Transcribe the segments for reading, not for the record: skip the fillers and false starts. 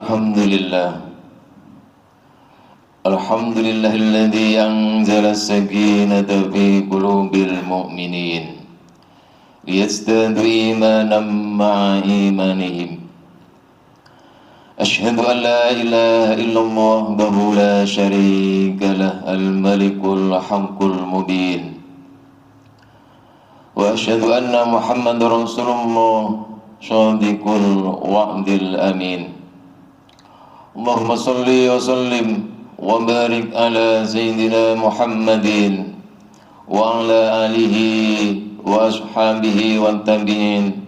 Alhamdulillahilladzi anzala as-sakinata fi qulubil mu'minin liyazdadu imanan ma'a imanihim. Asyhadu an la ilaha illallah wahdahu la syarika lah al-malikul haqqul mubin. Wa asyhadu anna Muhammadar Rasulullah shadiqul wa'dil amin. Allahumma salli wa sallim wa barik ala sayyidina Muhammadin wa ala alihi wa ashabihi wa tabi'in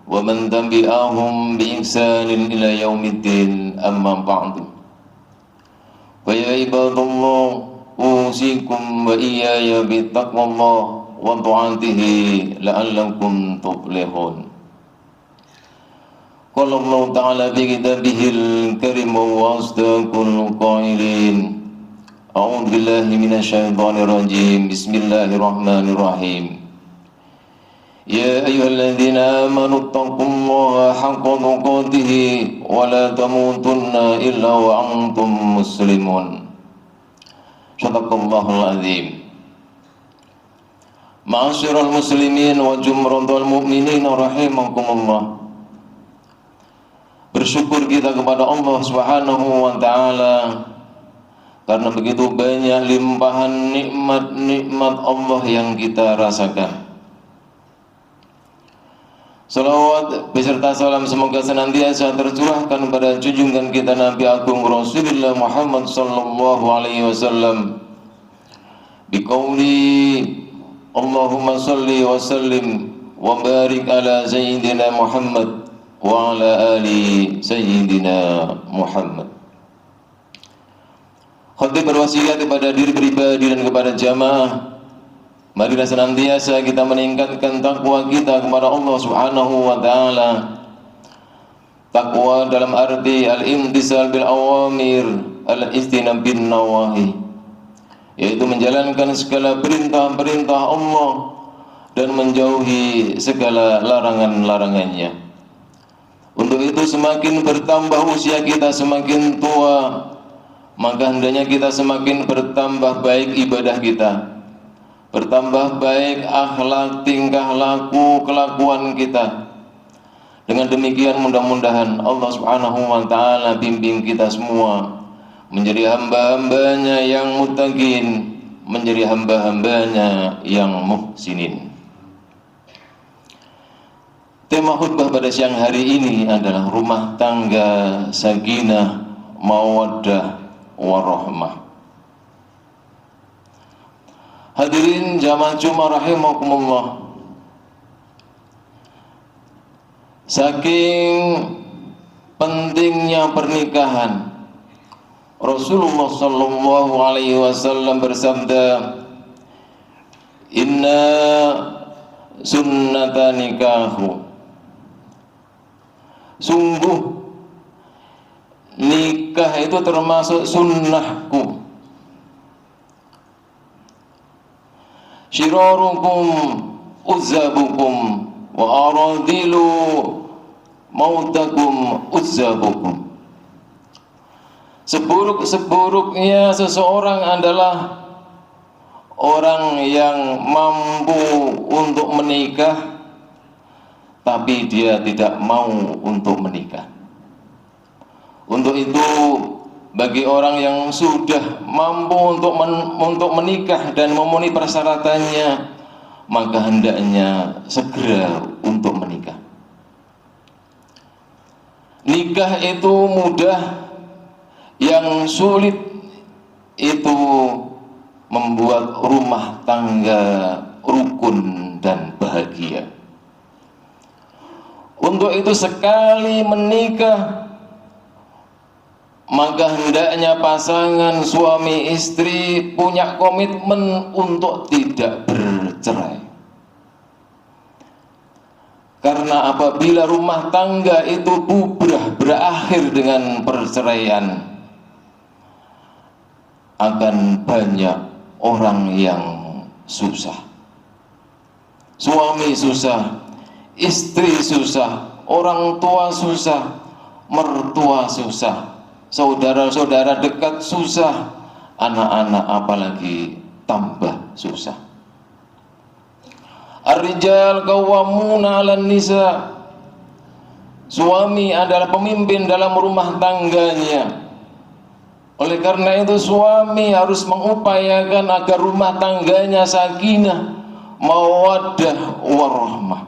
wa man tabi'ahum bi ihsanin ila yaumiddin, amma ba'du. Fa ya ibadallah, usikum wa iyaya bi taqwallah wa ta'atihi la'allakum tuflihun. Qala Allah Ta'ala fi kitabihil karim wa asdaqul qailin. A'udzu billahi minasyaitonir rajim. Bismillahirrahmanirrahim. Ya ayyuhalladzina amanu taqullaha haqqa tuqatih wa la tamutunna illa wa antum muslimun. Shadaqallahul azim. Ma'asyiral muslimin wa jumhurul mu'minin rahimakumullah. Bersyukur kita kepada Allah Subhanahu wa Ta'ala karena begitu banyak limpahan nikmat-nikmat Allah yang kita rasakan. Salawat beserta salam semoga senantiasa tercurahkan pada junjungan kita Nabi Agung Rasulullah Muhammad sallallahu alaihi wasallam. Biqauli Allahumma salli wa sallim wa barik ala sayyidina Muhammad wa ala ali sayyidina Muhammad. Khatib berwasiat kepada diri pribadi dan kepada jamaah, marilah senantiasa kita meningkatkan takwa kita kepada Allah Subhanahu wa Ta'ala. Takwa dalam arti al-imtisal bil awamir, al-istinab bin nawahi, yaitu menjalankan segala perintah-perintah Allah dan menjauhi segala larangan-larangannya. Untuk itu semakin bertambah usia kita semakin tua, maka hendaknya kita semakin bertambah baik ibadah kita, bertambah baik akhlak, tingkah laku, kelakuan kita. Dengan demikian mudah-mudahan Allah Subhanahu wa Ta'ala bimbing kita semua menjadi hamba-hambanya yang muttaqin, menjadi hamba-hambanya yang muhsinin. Tema khutbah pada siang hari ini adalah rumah tangga sakinah, mawaddah, warahmah. Hadirin jamaah Jumat rahimakumullah. Saking pentingnya pernikahan, Rasulullah sallallahu alaihi wasallam bersabda, "Inna sunnata nikahu." Sungguh nikah itu termasuk sunnahku. Syirarukum uzzabukum wa aradilu mautakum uzzabukum. Seburuk-seburuknya seseorang adalah orang yang mampu untuk menikah tapi dia tidak mau untuk menikah. Untuk itu bagi orang yang sudah mampu untuk menikah dan memenuhi persyaratannya, maka hendaknya segera untuk menikah. Nikah itu mudah, yang sulit itu membuat rumah tangga rukun dan bahagia. Untuk itu sekali menikah, maka hendaknya pasangan suami istri punya komitmen untuk tidak bercerai. Karena apabila rumah tangga itu bubrah, berakhir dengan perceraian, akan banyak orang yang susah. Suami susah, istri susah, orang tua susah, mertua susah, saudara-saudara dekat susah, anak-anak apalagi tambah susah. Ar-rijal qawwamuna 'alan nisa. Suami adalah pemimpin dalam rumah tangganya. Oleh karena itu suami harus mengupayakan agar rumah tangganya sakinah, mawaddah, warahmah.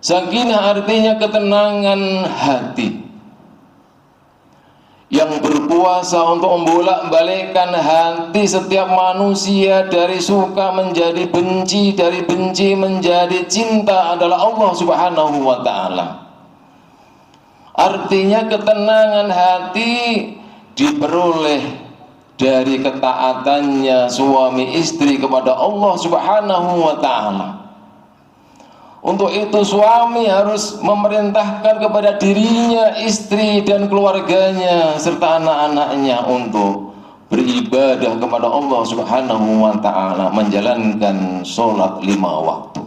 Sakinah artinya ketenangan hati yang berkuasa untuk membolak-balikkan hati setiap manusia dari suka menjadi benci, dari benci menjadi cinta adalah Allah Subhanahu wa ta'ala. Artinya ketenangan hati diperoleh dari ketaatannya suami istri kepada Allah Subhanahu wa ta'ala. Untuk itu suami harus memerintahkan kepada dirinya, istri dan keluarganya serta anak-anaknya untuk beribadah kepada Allah Subhanahu wa ta'ala, menjalankan sholat 5 waktu.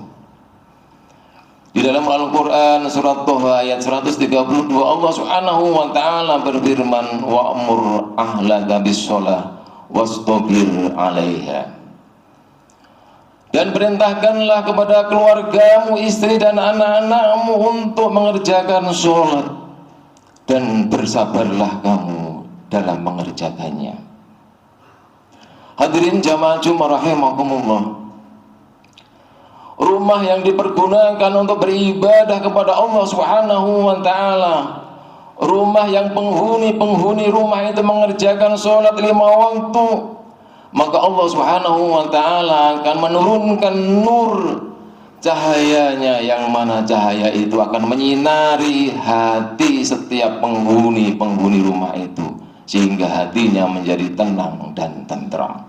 Di dalam Al-Quran surat Toha ayat 132 Allah Subhanahu wa ta'ala berfirman, wa'mur ahlaka bis-sholah wastabir 'alaiha. Dan perintahkanlah kepada keluargamu, istri dan anak-anakmu untuk mengerjakan sholat, dan bersabarlah kamu dalam mengerjakannya. Hadirin jamaah Jumat rahimakumullah, rumah yang dipergunakan untuk beribadah kepada Allah Subhanahu wa ta'ala, rumah yang penghuni rumah itu mengerjakan sholat 5 waktu, maka Allah Subhanahu wa ta'ala akan menurunkan nur cahayanya, yang mana cahaya itu akan menyinari hati setiap penghuni rumah itu, sehingga hatinya menjadi tenang dan tentram.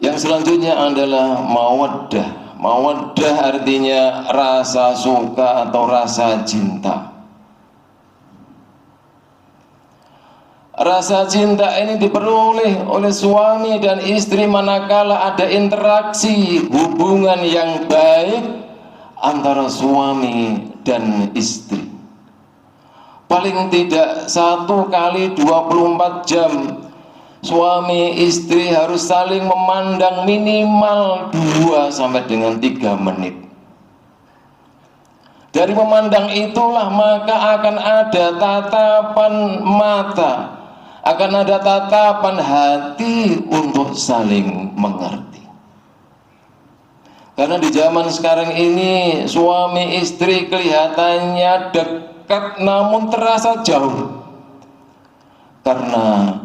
Yang selanjutnya adalah mawaddah. Mawaddah artinya rasa suka atau rasa cinta. Rasa cinta ini diperoleh oleh suami dan istri manakala ada interaksi hubungan yang baik antara suami dan istri. Paling tidak 1 kali 24 jam suami istri harus saling memandang minimal 2 sampai dengan 3 menit. Dari memandang itulah maka akan ada tatapan mata, akan ada tatapan hati untuk saling mengerti. Karena di zaman sekarang ini suami istri kelihatannya dekat namun terasa jauh, karena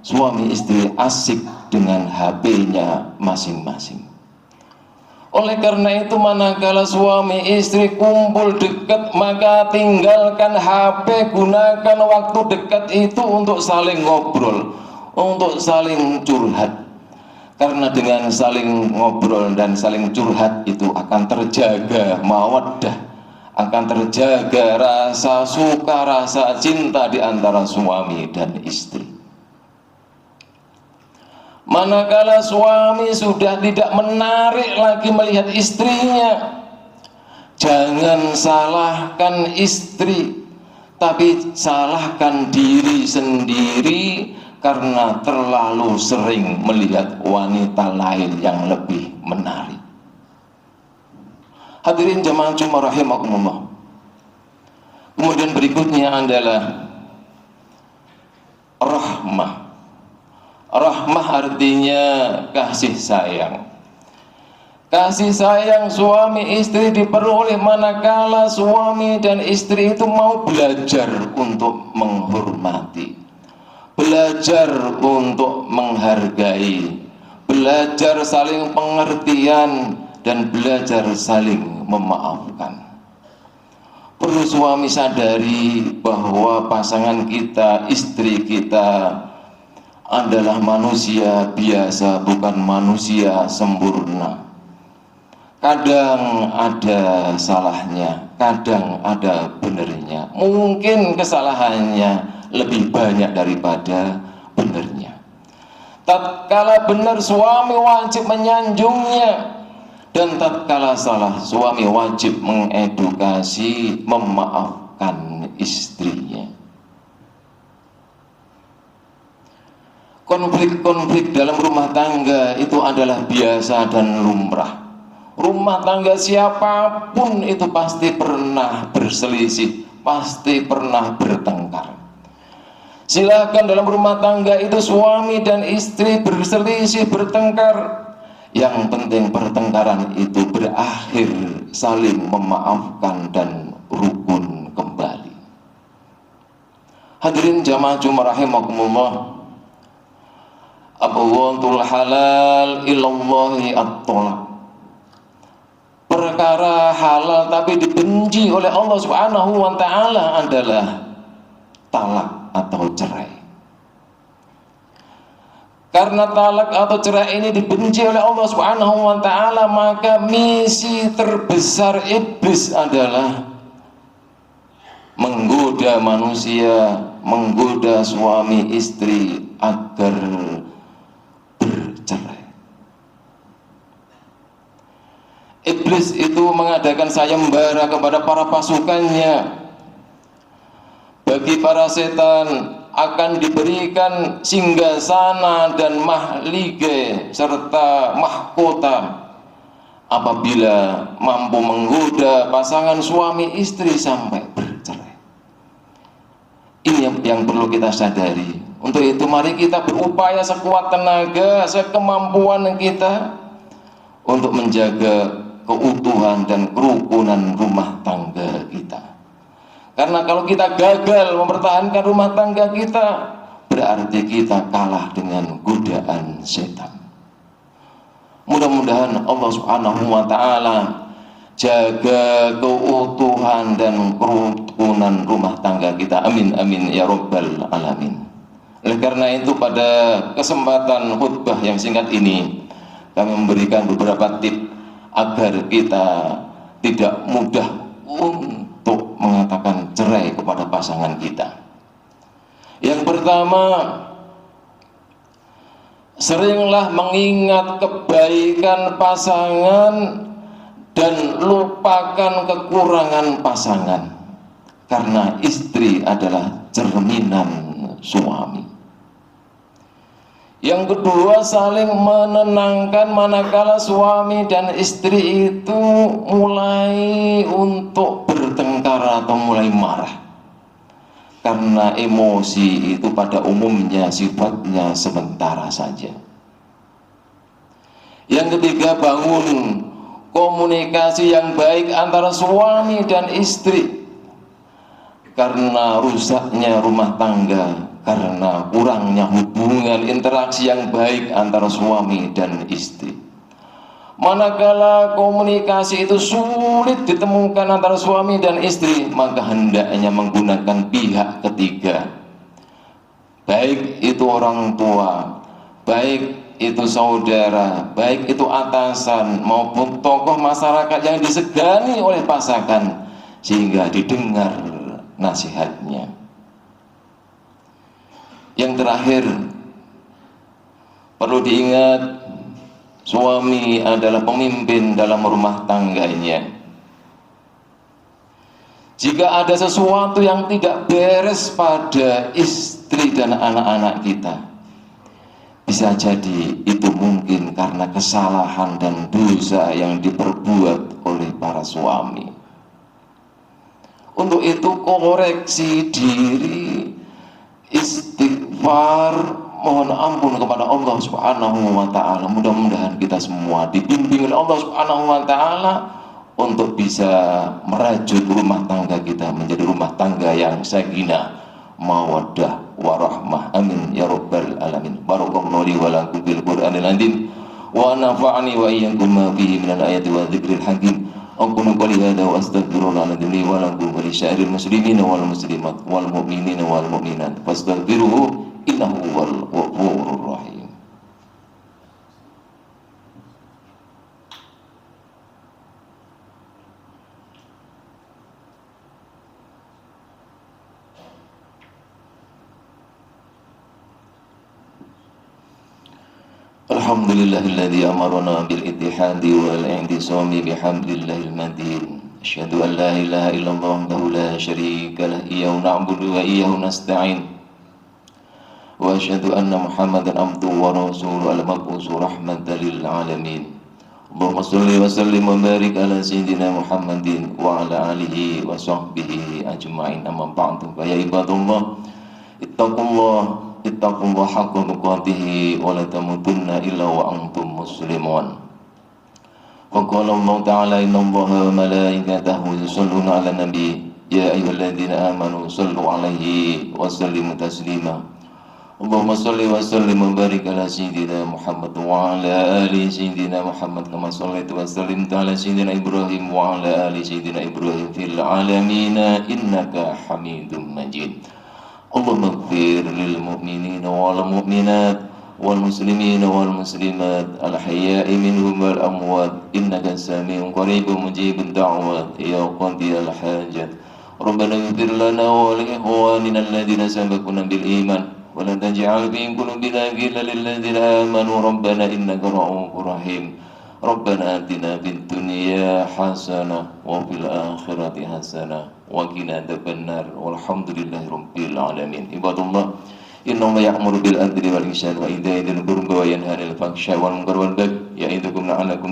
suami istri asik dengan HP-nya masing-masing. Oleh karena itu manakala suami istri kumpul dekat, maka tinggalkan HP, gunakan waktu dekat itu untuk saling ngobrol, untuk saling curhat. Karena dengan saling ngobrol dan saling curhat itu akan terjaga mawaddah, akan terjaga rasa suka, rasa cinta di antara suami dan istri. Manakala suami sudah tidak menarik lagi melihat istrinya, jangan salahkan istri, tapi salahkan diri sendiri karena terlalu sering melihat wanita lain yang lebih menarik. Hadirin jamaah Jumat rahimakumullah. Kemudian berikutnya adalah rahmah. Rahmah artinya kasih sayang. Kasih sayang suami istri diperoleh manakala suami dan istri itu mau belajar untuk menghormati, belajar untuk menghargai, belajar saling pengertian, dan belajar saling memaafkan. Perlu suami sadari bahwa pasangan kita, istri kita adalah manusia biasa, bukan manusia sempurna. Kadang ada salahnya, kadang ada benernya. Mungkin kesalahannya lebih banyak daripada benernya. Tatkala benar, suami wajib menyanjungnya Dan tatkala salah, suami wajib mengedukasi, memaafkan istrinya. Konflik-konflik dalam rumah tangga itu adalah biasa dan lumrah. Rumah tangga siapapun itu pasti pernah berselisih, pasti pernah bertengkar. Silakan dalam rumah tangga itu suami dan istri berselisih, bertengkar. Yang penting pertengkaran itu berakhir saling memaafkan dan rukun kembali. Hadirin jamaah Jumat rahimakumullah. Abghadul halal ilallahi at-talaq. Perkara halal tapi dibenci oleh Allah Subhanahu wa taala adalah talak atau cerai. Karena talak atau cerai ini dibenci oleh Allah Subhanahu wa taala, maka misi terbesar iblis adalah menggoda manusia, menggoda suami istri agar bercerai. Iblis itu mengadakan sayembara kepada para pasukannya. Bagi para setan akan diberikan singgasana dan mahlige serta mahkota apabila mampu menggoda pasangan suami istri sampai bercerai. Ini yang perlu kita sadari. Untuk itu mari kita berupaya sekuat tenaga, sekemampuan kita untuk menjaga keutuhan dan kerukunan rumah tangga kita. Karena kalau kita gagal mempertahankan rumah tangga kita, berarti kita kalah dengan godaan setan. Mudah-mudahan Allah Subhanahu wa taala jaga keutuhan dan kerukunan rumah tangga kita. Amin amin ya rabbal alamin. Oleh karena itu pada kesempatan khutbah yang singkat ini kami memberikan beberapa tips agar kita tidak mudah untuk mengatakan cerai kepada pasangan kita. Yang pertama, seringlah mengingat kebaikan pasangan dan lupakan kekurangan pasangan, karena istri adalah cerminan suami. Yang kedua, saling menenangkan manakala suami dan istri itu mulai untuk bertengkar atau mulai marah. Karena emosi itu pada umumnya sifatnya sementara saja. Yang ketiga, bangun komunikasi yang baik antara suami dan istri. Karena rusaknya rumah tangga, karena kurangnya hubungan interaksi yang baik antara suami dan istri. Manakala komunikasi itu sulit ditemukan antara suami dan istri, maka hendaknya menggunakan pihak ketiga, baik itu orang tua, baik itu saudara, baik itu atasan maupun tokoh masyarakat yang disegani oleh pasangan, sehingga didengar nasihatnya. Yang terakhir, perlu diingat, suami adalah pemimpin dalam rumah tangganya. Jika ada sesuatu yang tidak beres pada istri dan anak-anak kita, bisa jadi itu mungkin karena kesalahan dan dosa yang diperbuat oleh para suami. Untuk itu koreksi diri, istighfar, mohon ampun kepada Allah Subhanahu wa taala. Mudah-mudahan kita semua dibimbing oleh Allah Subhanahu wa taala untuk bisa merajut rumah tangga kita menjadi rumah tangga yang sakinah, mawaddah, warahmah. Amin ya rabbal alamin. Barakallahu li wa lakum bil Qur'anil azim wa nafa'ani wa iyyakum ma fihi minal ayati wa dzikril hakim. Aqulu qouli hadza wa astaghfirullahaladzim li wa lakum wa li sa'iril muslimina wal muslimat wal mu'minina wal mu'minat fastaghfiruhu innahu huwal ghafurur rahim. Alhamdulillahilladzi amarna bil ittihadi wal i'tisami bihamdillahil matin. Asyhadu an la ilaha illallah wahdahu la syarika lah, iyyahu na'budu wa iyyahu nasta'in. Wa asyhadu anna Muhammadan abduhu wa rasuluhu al-mab'uts rahmatan lil alamin. Allahumma shalli wa sallim wa barik ala sayyidina Muhammadin wa ala alihi wa sahbihi ajma'in. Amma ba'du. Fa ya ibadallah, ittaqullah haqqa tuqatih wa la tamutunna illa wa antum muslimun. Wa qala Allah ta'ala inna Allaha wa malaikatahu yusholluna 'alan nabi ya ayyuhalladzina amanu shallu 'alaihi wa sallimu taslima. Allahumma shalli wa sallim wa barik ala sayyidina Muhammad wa ala ali sayyidina Muhammad kama shallaita wa sallimta ala sayyidina Ibrahim wa ala ali sayyidina Ibrahim fil alamin innaka Hamidum Majid. Allahumma ighfir lil mu'minina wal mu'minat wal muslimina wal muslimat al ahya'i minhum wal amwat innaka sami'un qaribun mujibud da'wat ya qadiyal hajat. Rabbana ighfir lana wa li ikhwanina alladhina sabaquna bil iman wa la taj'al fi qulubina ghillan lil ladzina amanu rabbana innaka ra'ufur rahim. Rabbana atina fid dunya hasanah wa fil akhirati hasanah wa qina adzabannar walhamdulillahi rabbil alamin. Ibadallah, innallaha ya'muru bil adli wal ihsani wa ita'i dzil qurba wa yanha 'anil fahsya'i wal munkari wal baghi ya'idukum la'allakum